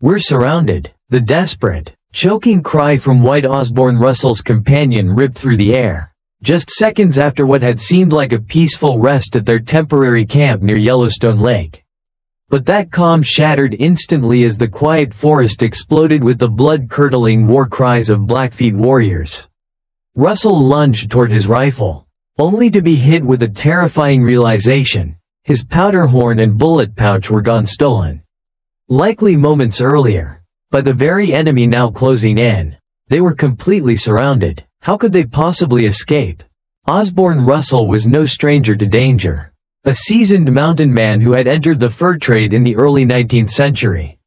"We're surrounded." The desperate, choking cry from White Osborne Russell's companion ripped through the air, just seconds after what had seemed like a peaceful rest at their temporary camp near Yellowstone Lake. But that calm shattered instantly as the quiet forest exploded with the blood-curdling war cries of Blackfeet warriors. Russell lunged toward his rifle, only to be hit with a terrifying realization: his powder horn and bullet pouch were gone, stolen. Likely moments earlier, by the very enemy now closing in. They were completely surrounded. How could they possibly escape? Osborne Russell was no stranger to danger. A seasoned mountain man who had entered the fur trade in the early 19th century.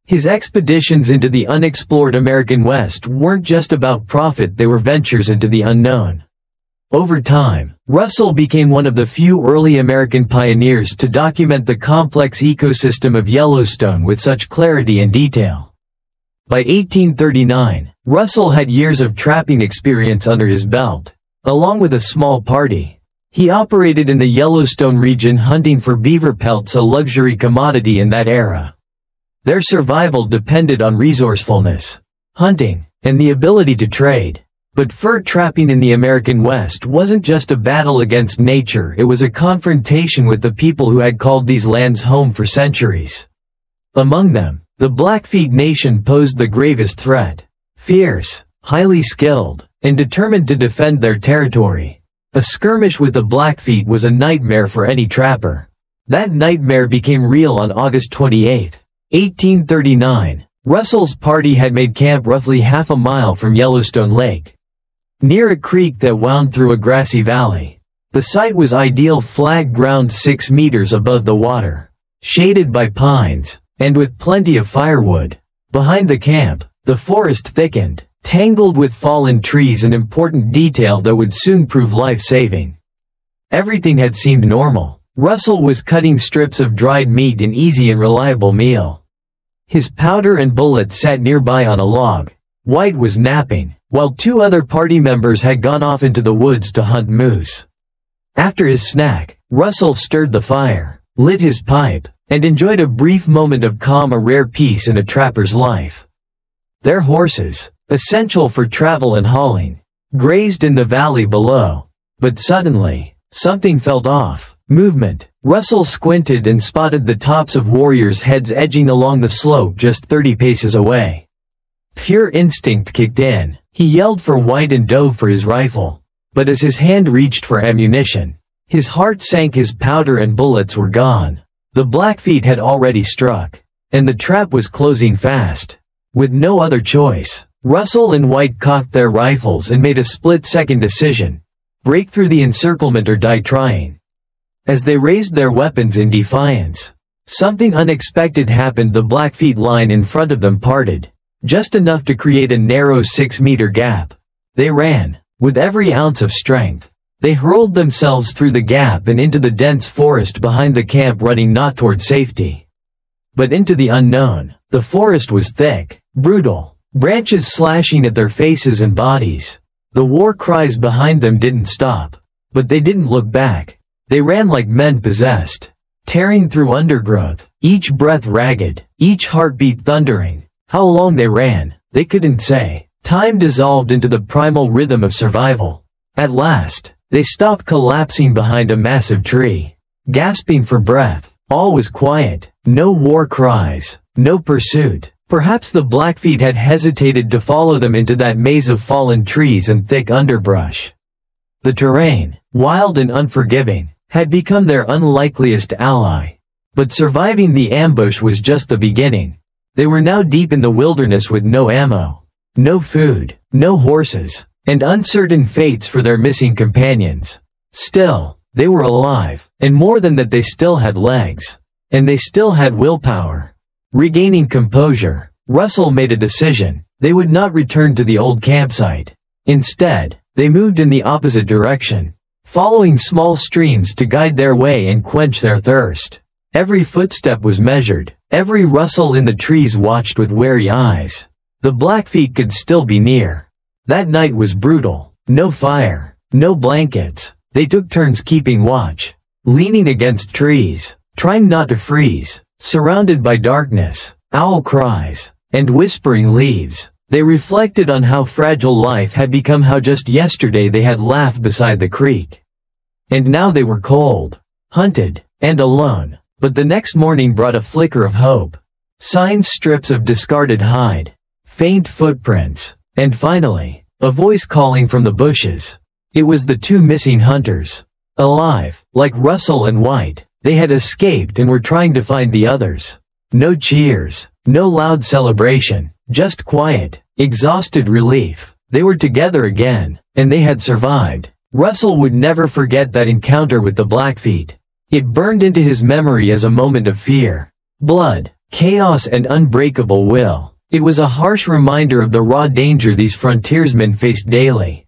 His expeditions into the unexplored American West weren't just about profit, they were ventures into the unknown. Over time, Russell became one of the few early American pioneers to document the complex ecosystem of Yellowstone with such clarity and detail. By 1839, Russell had years of trapping experience under his belt. Along with a small party, he operated in the Yellowstone region hunting for beaver pelts, a luxury commodity in that era. Their survival depended on resourcefulness, hunting, and the ability to trade. But fur trapping in the American West wasn't just a battle against nature, it was a confrontation with the people who had called these lands home for centuries. Among them, the Blackfeet Nation posed the gravest threat. Fierce, highly skilled, and determined to defend their territory. A skirmish with the Blackfeet was a nightmare for any trapper. That nightmare became real on August 28, 1839. Russell's party had made camp roughly half a mile from Yellowstone Lake, near a creek that wound through a grassy valley. The site was ideal: flat ground 6 meters above the water, shaded by pines, and with plenty of firewood. Behind the camp, the forest thickened, tangled with fallen trees, an important detail that would soon prove life-saving. Everything had seemed normal. Russell was cutting strips of dried meat, an easy and reliable meal. His powder and bullets sat nearby on a log. White was napping, while 2 other party members had gone off into the woods to hunt moose. After his snack, Russell stirred the fire, lit his pipe, and enjoyed a brief moment of calm, a rare peace in a trapper's life. Their horses, essential for travel and hauling, grazed in the valley below. But suddenly, something felt off. Movement. Russell squinted and spotted the tops of warriors' heads edging along the slope just 30 paces away. Pure instinct kicked in. He yelled for White and dove for his rifle. But as his hand reached for ammunition, his heart sank. His powder and bullets were gone. The Blackfeet had already struck, and the trap was closing fast. With no other choice, Russell and White cocked their rifles and made a split-second decision: break through the encirclement or die trying. As they raised their weapons in defiance, something unexpected happened. The Blackfeet line in front of them parted, just enough to create a narrow 6-meter gap. They ran, with every ounce of strength. They hurled themselves through the gap and into the dense forest behind the camp, running not toward safety, but into the unknown. The forest was thick, brutal, branches slashing at their faces and bodies. The war cries behind them didn't stop, but they didn't look back. They ran like men possessed, tearing through undergrowth, each breath ragged, each heartbeat thundering. How long they ran, they couldn't say. Time dissolved into the primal rhythm of survival. At last, they stopped, collapsing behind a massive tree, gasping for breath. All was quiet, no war cries, no pursuit. Perhaps the Blackfeet had hesitated to follow them into that maze of fallen trees and thick underbrush. The terrain, wild and unforgiving, had become their unlikeliest ally. But surviving the ambush was just the beginning. They were now deep in the wilderness with no ammo, no food, no horses, and uncertain fates for their missing companions. Still, they were alive, and more than that, they still had legs. And they still had willpower. Regaining composure, Russell made a decision. They would not return to the old campsite. Instead, they moved in the opposite direction, following small streams to guide their way and quench their thirst. Every footstep was measured. Every rustle in the trees watched with wary eyes. The Blackfeet could still be near. That night was brutal. No fire, no blankets. They took turns keeping watch, leaning against trees, trying not to freeze, surrounded by darkness. owl cries, and whispering leaves. They reflected on how fragile life had become, how just yesterday they had laughed beside the creek. And now they were cold, hunted, and alone. But the next morning brought a flicker of hope. Signed strips of discarded hide, faint footprints, and finally, a voice calling from the bushes. It was the two missing hunters. Alive, like Russell and White, they had escaped and were trying to find the others. No cheers, no loud celebration, just quiet, exhausted relief. They were together again, and they had survived. Russell would never forget that encounter with the Blackfeet. It burned into his memory as a moment of fear, blood, chaos, and unbreakable will. It was a harsh reminder of the raw danger these frontiersmen faced daily.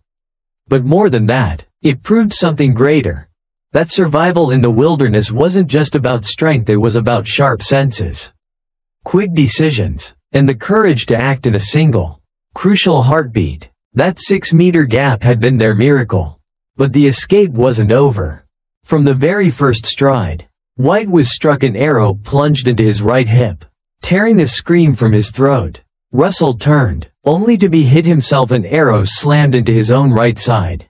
But more than that, it proved something greater. That survival in the wilderness wasn't just about strength, it was about sharp senses, quick decisions, and the courage to act in a single, crucial heartbeat. That 6-meter gap had been their miracle. But the escape wasn't over. From the very first stride, White was struck, an arrow plunged into his right hip, tearing a scream from his throat. Russell turned, only to be hit himself, an arrow slammed into his own right side,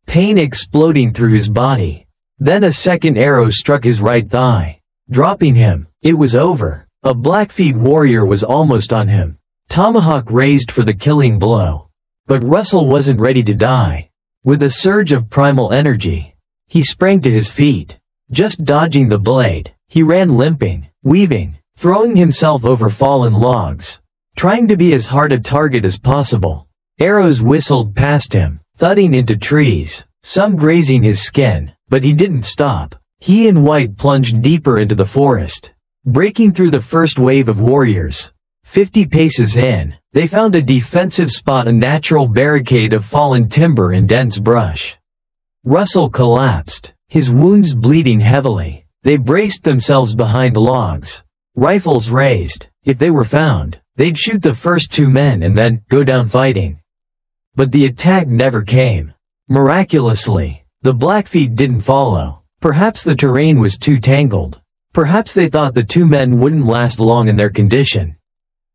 pain exploding through his body. Then a second arrow struck his right thigh, dropping him. It was over. A Blackfeet warrior was almost on him, tomahawk raised for the killing blow. But Russell wasn't ready to die. With a surge of primal energy, he sprang to his feet. Just dodging the blade, he ran, limping, weaving, throwing himself over fallen logs, trying to be as hard a target as possible. Arrows whistled past him, thudding into trees, some grazing his skin, but he didn't stop. He and White plunged deeper into the forest, breaking through the first wave of warriors. 50 paces in, they found a defensive spot, a natural barricade of fallen timber and dense brush. Russell collapsed, his wounds bleeding heavily. They braced themselves behind logs, rifles raised. If they were found, they'd shoot the first 2 men and then go down fighting. But the attack never came. Miraculously, the Blackfeet didn't follow. Perhaps the terrain was too tangled. Perhaps they thought the 2 men wouldn't last long in their condition.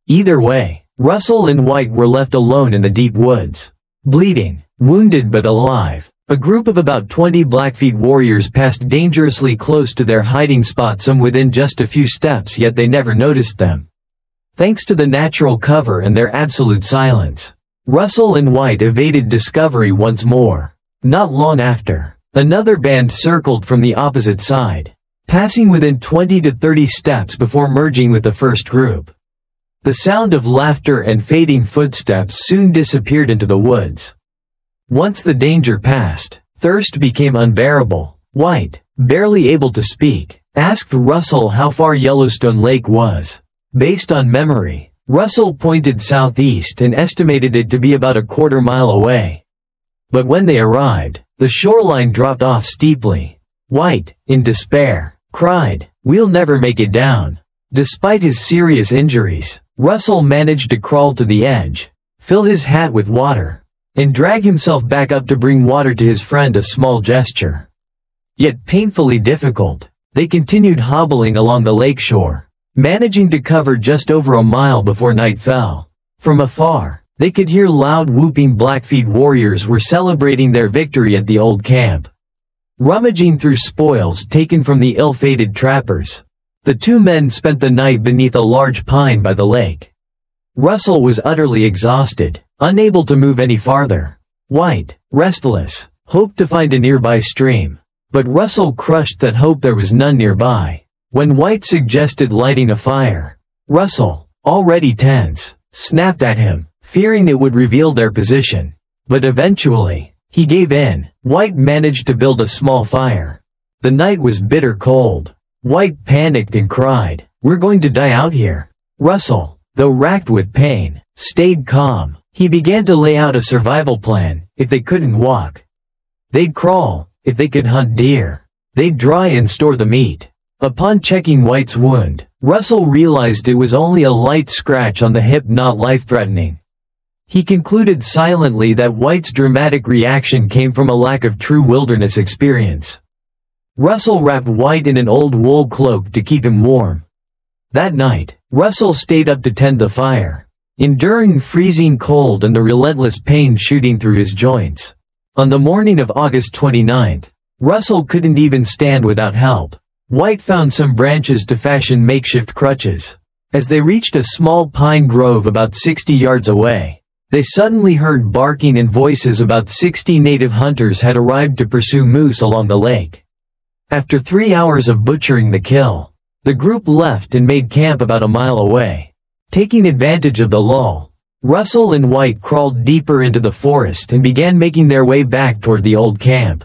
Either way, Russell and White were left alone in the deep woods, bleeding, wounded but alive. A group of about 20 Blackfeet warriors passed dangerously close to their hiding spot, some within just a few steps, yet they never noticed them. Thanks to the natural cover and their absolute silence, Russell and White evaded discovery once more. Not long after, another band circled from the opposite side, passing within 20 to 30 steps before merging with the first group. The sound of laughter and fading footsteps soon disappeared into the woods. Once the danger passed, thirst became unbearable. White, barely able to speak, asked Russell how far Yellowstone Lake was. Based on memory, Russell pointed southeast and estimated it to be about a quarter-mile away. But when they arrived, the shoreline dropped off steeply. White, in despair, cried, "We'll never make it down." Despite his serious injuries, Russell managed to crawl to the edge, fill his hat with water, and drag himself back up to bring water to his friend, a small gesture. Yet painfully difficult, they continued hobbling along the lakeshore, managing to cover just over a mile before night fell. From afar, they could hear loud whooping. Blackfeet warriors were celebrating their victory at the old camp, rummaging through spoils taken from the ill-fated trappers. The 2 men spent the night beneath a large pine by the lake. Russell was utterly exhausted, unable to move any farther. White, restless, hoped to find a nearby stream. But Russell crushed that hope. There was none nearby. When White suggested lighting a fire, Russell, already tense, snapped at him, fearing it would reveal their position. But eventually, he gave in. White managed to build a small fire. The night was bitter cold. White panicked and cried, "We're going to die out here." Russell, though racked with pain, stayed calm. He began to lay out a survival plan. If they couldn't walk, they'd crawl. If they could hunt deer, they'd dry and store the meat. Upon checking White's wound, Russell realized it was only a light scratch on the hip, not life-threatening. He concluded silently that White's dramatic reaction came from a lack of true wilderness experience. Russell wrapped White in an old wool cloak to keep him warm. That night, Russell stayed up to tend the fire, enduring freezing cold and the relentless pain shooting through his joints. On the morning of August 29th, Russell couldn't even stand without help. White found some branches to fashion makeshift crutches. As they reached a small pine grove about 60 yards away, they suddenly heard barking and voices. About 60 native hunters had arrived to pursue moose along the lake. After 3 hours of butchering the kill, the group left and made camp about a mile away. Taking advantage of the lull, Russell and White crawled deeper into the forest and began making their way back toward the old camp,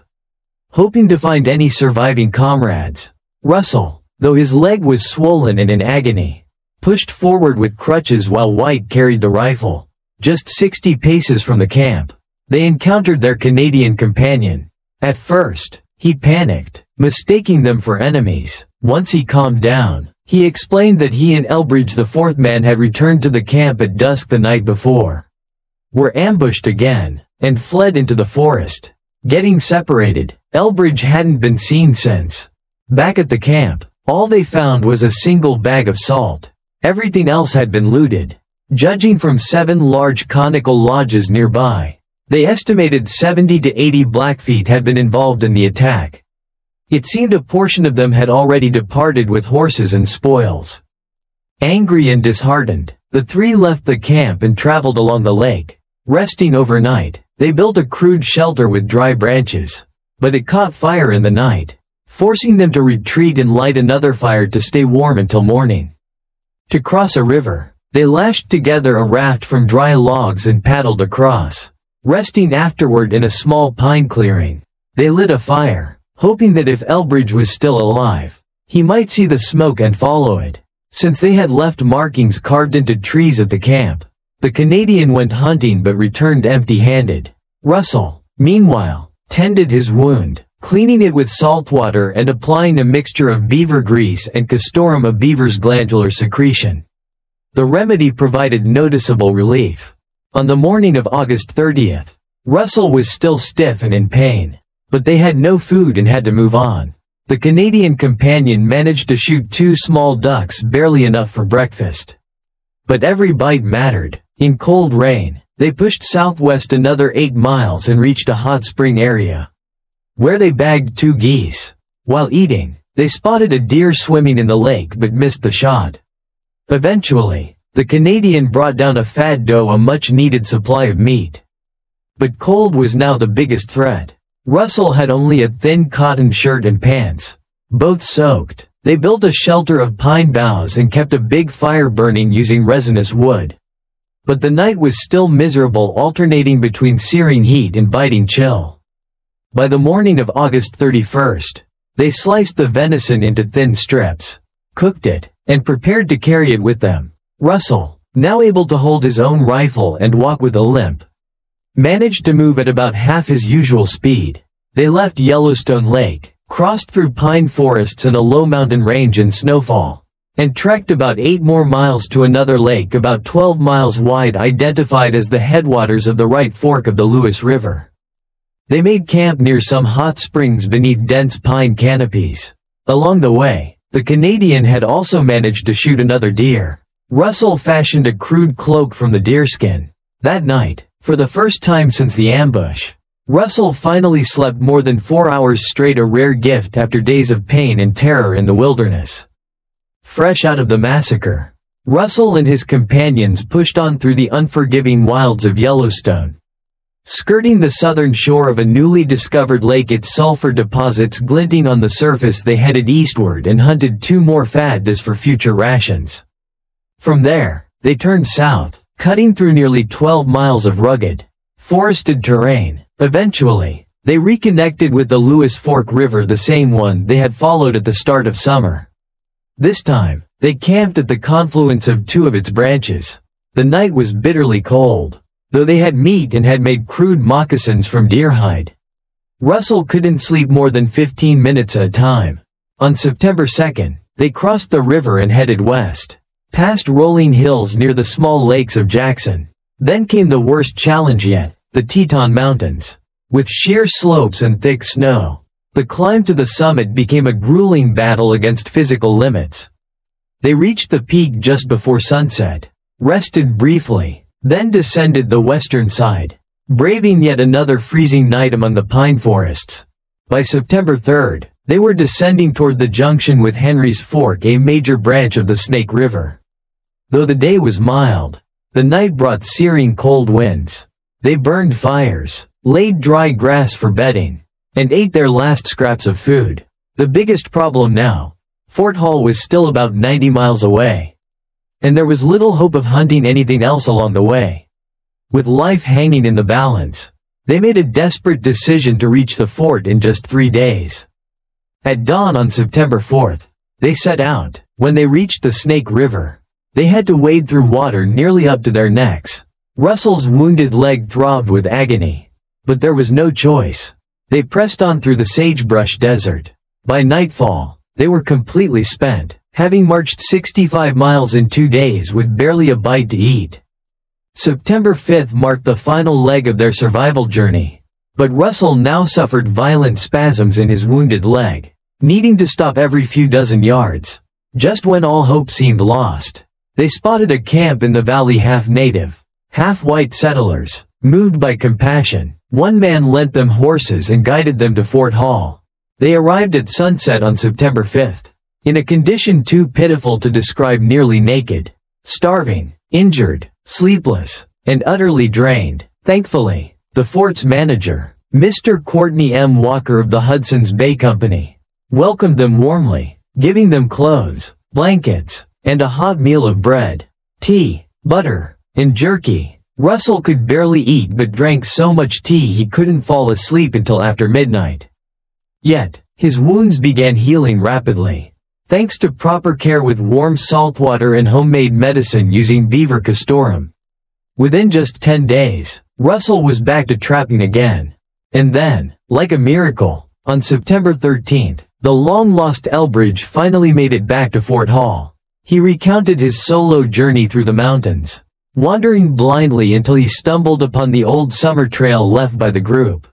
hoping to find any surviving comrades. Russell, though his leg was swollen and in agony, pushed forward with crutches while White carried the rifle. Just 60 paces from the camp, they encountered their Canadian companion. At first, he panicked, mistaking them for enemies. Once he calmed down, he explained that he and Elbridge, the fourth man, had returned to the camp at dusk the night before, were ambushed again, and fled into the forest. Getting separated, Elbridge hadn't been seen since. Back at the camp, all they found was a single bag of salt. Everything else had been looted. Judging from 7 large conical lodges nearby, they estimated 70 to 80 Blackfeet had been involved in the attack. It seemed a portion of them had already departed with horses and spoils. Angry and disheartened, the three left the camp and traveled along the lake. Resting overnight, they built a crude shelter with dry branches. But it caught fire in the night, forcing them to retreat and light another fire to stay warm until morning. To cross a river, they lashed together a raft from dry logs and paddled across. Resting afterward in a small pine clearing, they lit a fire, hoping that if Elbridge was still alive, he might see the smoke and follow it. Since they had left markings carved into trees at the camp, the Canadian went hunting but returned empty-handed. Russell, meanwhile, tended his wound, cleaning it with salt water and applying a mixture of beaver grease and castoreum, a beaver's glandular secretion. The remedy provided noticeable relief. On the morning of August 30th, Russell was still stiff and in pain, but they had no food and had to move on. The Canadian companion managed to shoot 2 small ducks, barely enough for breakfast. But every bite mattered. In cold rain, they pushed southwest another 8 miles and reached a hot spring area, where they bagged 2 geese. While eating, they spotted a deer swimming in the lake but missed the shot. Eventually, the Canadian brought down a fat doe, a much-needed supply of meat. But cold was now the biggest threat. Russell had only a thin cotton shirt and pants, both soaked. They built a shelter of pine boughs and kept a big fire burning using resinous wood. But the night was still miserable, alternating between searing heat and biting chill. By the morning of August 31st, they sliced the venison into thin strips, cooked it, and prepared to carry it with them. Russell, now able to hold his own rifle and walk with a limp, managed to move at about half his usual speed. They left Yellowstone Lake, crossed through pine forests and a low mountain range in snowfall, and trekked about 8 more miles to another lake about 12 miles wide, identified as the headwaters of the right fork of the Lewis River. They made camp near some hot springs beneath dense pine canopies. Along the way, the Canadian had also managed to shoot another deer. Russell fashioned a crude cloak from the deerskin. That night, for the first time since the ambush, Russell finally slept more than 4 hours straight, a rare gift after days of pain and terror in the wilderness. Fresh out of the massacre, Russell and his companions pushed on through the unforgiving wilds of Yellowstone. Skirting the southern shore of a newly discovered lake, its sulfur deposits glinting on the surface, they headed eastward and hunted 2 more fat deers for future rations. From there, they turned south, cutting through nearly 12 miles of rugged, forested terrain. Eventually, they reconnected with the Lewis Fork River, the same one they had followed at the start of summer. This time, they camped at the confluence of 2 of its branches. The night was bitterly cold, though they had meat and had made crude moccasins from deer hide. Russell couldn't sleep more than 15 minutes at a time. On September 2nd, they crossed the river and headed west, past rolling hills near the small lakes of Jackson. Then came the worst challenge yet, the Teton Mountains. With sheer slopes and thick snow, the climb to the summit became a grueling battle against physical limits. They reached the peak just before sunset, rested briefly, then descended the western side, braving yet another freezing night among the pine forests. By September 3rd, they were descending toward the junction with Henry's Fork, a major branch of the Snake River. Though the day was mild, the night brought searing cold winds. They burned fires, laid dry grass for bedding, and ate their last scraps of food. The biggest problem now, Fort Hall was still about 90 miles away, and there was little hope of hunting anything else along the way. With life hanging in the balance, they made a desperate decision to reach the fort in just 3 days. At dawn on September 4th, they set out. When they reached the Snake River, they had to wade through water nearly up to their necks. Russell's wounded leg throbbed with agony, but there was no choice. They pressed on through the sagebrush desert. By nightfall, they were completely spent, having marched 65 miles in 2 days with barely a bite to eat. September 5th marked the final leg of their survival journey, but Russell now suffered violent spasms in his wounded leg, needing to stop every few dozen yards. Just when all hope seemed lost, they spotted a camp in the valley, half native, half white settlers. Moved by compassion, one man lent them horses and guided them to Fort Hall. They arrived at sunset on September 5th, in a condition too pitiful to describe, nearly naked, starving, injured, sleepless, and utterly drained. Thankfully, the fort's manager, Mr. Courtney M. Walker of the Hudson's Bay Company, welcomed them warmly, giving them clothes, blankets, and a hot meal of bread, tea, butter, and jerky. Russell could barely eat but drank so much tea he couldn't fall asleep until after midnight. Yet, his wounds began healing rapidly, thanks to proper care with warm salt water and homemade medicine using beaver castoreum. Within just 10 days, Russell was back to trapping again. And then, like a miracle, on September 13th, the long-lost Elbridge finally made it back to Fort Hall. He recounted his solo journey through the mountains, wandering blindly until he stumbled upon the old summer trail left by the group.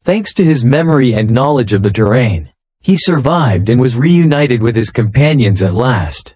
Thanks to his memory and knowledge of the terrain, he survived and was reunited with his companions at last.